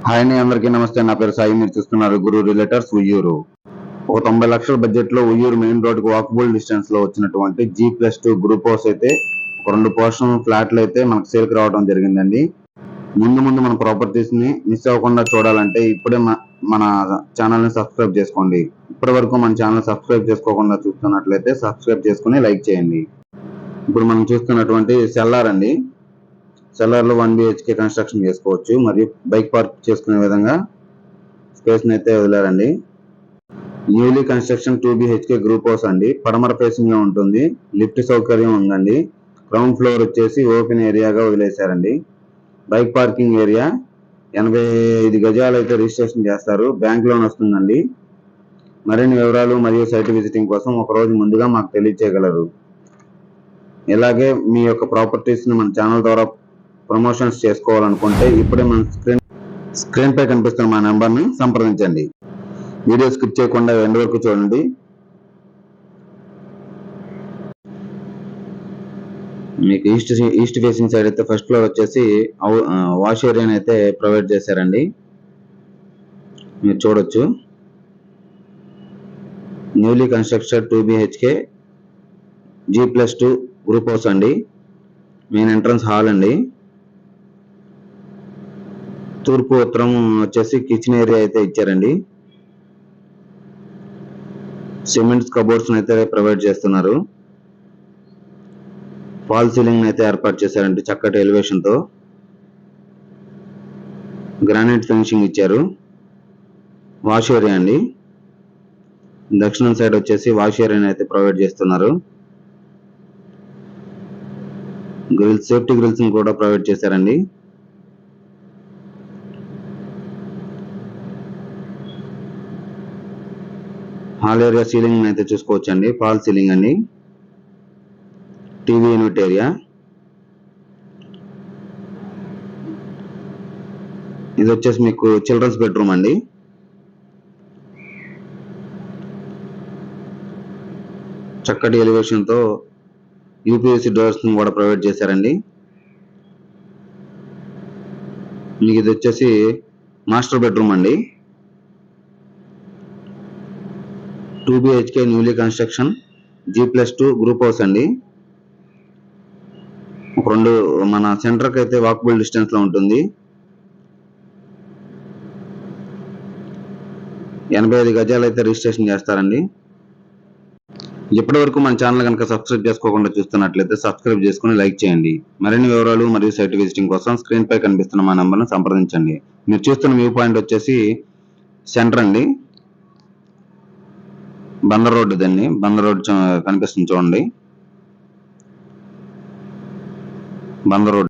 Hi అండి, అందరికీ నమస్తే. నా పేరు సాయి. మీరు చూస్తున్నారు గురు రిలేటర్స్ ఉయ్యూరు. ఒక 90 లక్షల బడ్జెట్ లో ఉయ్యూరు మెయిన్ రోడ్ కు వాకబుల్ డిస్టెన్స్ లో వచ్చినటువంటి G+2 గ్రూప్ హౌస్ అయితే ఒక 2 పోర్షన్ ఫ్లాట్లు అయితే మనకు సేల్ కి రావడం జరిగిందండి. ముందు మన ప్రాపర్టీస్ ని మిస్ అవ్వకుండా చూడాలంటే ఇప్పుడే మన ఛానల్ ని సబ్స్క్రైబ్ చేసుకోండి. ఇప్పటి వరకు మన ఛానల్ సబ్స్క్రైబ్ చేసుకోకుండా చూస్తున్నట్లయితే సబ్స్క్రైబ్ చేసుకుని లైక్ చేయండి. ఇప్పుడు మనం చూస్తున్నటువంటి సెల్లార్ అండి. సెల్లార్ లో 1 BHK కన్స్ట్రక్షన్ చేసుకోవచ్చు మరియు బైక్ పార్క్ చేసుకునే విధంగా స్పేస్ ని అయితే వదిలారండి. Newly construction 2 BHK group house అండి. పడమర ఫేసింగ్ లో ఉంటుంది. లిఫ్ట్ సౌకర్యం ఉందండి. గ్రౌండ్ ఫ్లోర్ వచ్చేసి ఓపెన్ ఏరియాగా వదిలేశారండి. బైక్ పార్కింగ్ ఏరియా 85 గజాలు అయితే రిజిస్ట్రేషన్ చేస్తారు. బ్యాంక్ లోన్ వస్తుందండి. మరిన్ని వివరాలు మరియు సైట్ విజిటింగ్ కోసం ఒక రోజు ముందుగా మాకు తెలియజేయగలరు. ఇలాగే మీ యొక్క ప్రాపర్టీస్ ని మన ఛానల్ ద్వారా ప్రమోషన్స్ చేసుకోవాలనుకుంటే ఇప్పుడే మన స్క్రీన్ పై కనిపిస్తున్న మా నెంబర్ ని సంప్రదించండి. వీడియో స్కిప్ చేయకుండా ఎండ్ వరకు చూడండి. మీకు ఈస్ట్ ఫేసింగ్ సైడ్ అయితే ఫస్ట్ ఫ్లోర్ వచ్చేసి వాష్ ఏరియాని అయితే ప్రొవైడ్ చేశారండి. మీరు చూడొచ్చు. Newly constructed 2 BHK G+2 group house అండి. మెయిన్ ఎంట్రన్స్ హాల్ అండి. తూర్పు ఉత్తరం వచ్చేసి కిచెన్ ఏరియా అయితే ఇచ్చారండి. సిమెంట్స్ కబోర్డ్స్ అయితే ప్రొవైడ్ చేస్తున్నారు. ఫాల్ సీలింగ్ అయితే ఏర్పాటు చేశారండి చక్కటి ఎలివేషన్ తో. గ్రానైట్ ఫినిషింగ్ ఇచ్చారు. వాష్ ఏరియా అండి. దక్షిణం సైడ్ వచ్చేసి వాష్ ఏరియా అయితే ప్రొవైడ్ చేస్తున్నారు. గ్రిల్స్, సేఫ్టీ గ్రిల్స్ కూడా ప్రొవైడ్ చేశారండి. హాల్ ఏరియా సీలింగ్ అయితే చూసుకోవచ్చండి. ఫాల్ సీలింగ్ అండి. TV unit area. ఇది వచ్చేసి మీకు చిల్డ్రన్స్ బెడ్రూమ్ అండి. చక్కటి ఎలివేషన్ తో యూపీవీసీ డోర్స్ కూడా ప్రొవైడ్ చేశారండి. మీకు ఇది వచ్చేసి మాస్టర్ బెడ్రూమ్ అండి. 2 BHK newly construction G+2 group house అండి. మన సెంటర్ కి అయితే వాకబుల్ డిస్టెన్స్ లో ఉంటుంది. 85 గజాలు అయితే రిజిస్ట్రేషన్ చేస్తారండి. ఇప్పటి వరకు మన ఛానల్ కనుక సబ్స్క్రైబ్ చేసుకోకుండా చూస్తున్నట్లయితే సబ్స్క్రైబ్ చేసుకుని లైక్ చేయండి. మరిన్ని వివరాలు మరియు సైట్ విజిటింగ్ కోసం స్క్రీన్ పై కనిపిస్తున్న మా నంబర్ ను సంప్రదించండి. మీరు చూస్తున్న వ్యూ పాయింట్ వచ్చేసి సెంటర్ అండి. బందర్ రోడ్డు దాన్ని బందర్ రోడ్ కనిపిస్తుంది చూడండి. బందర్ రోడ్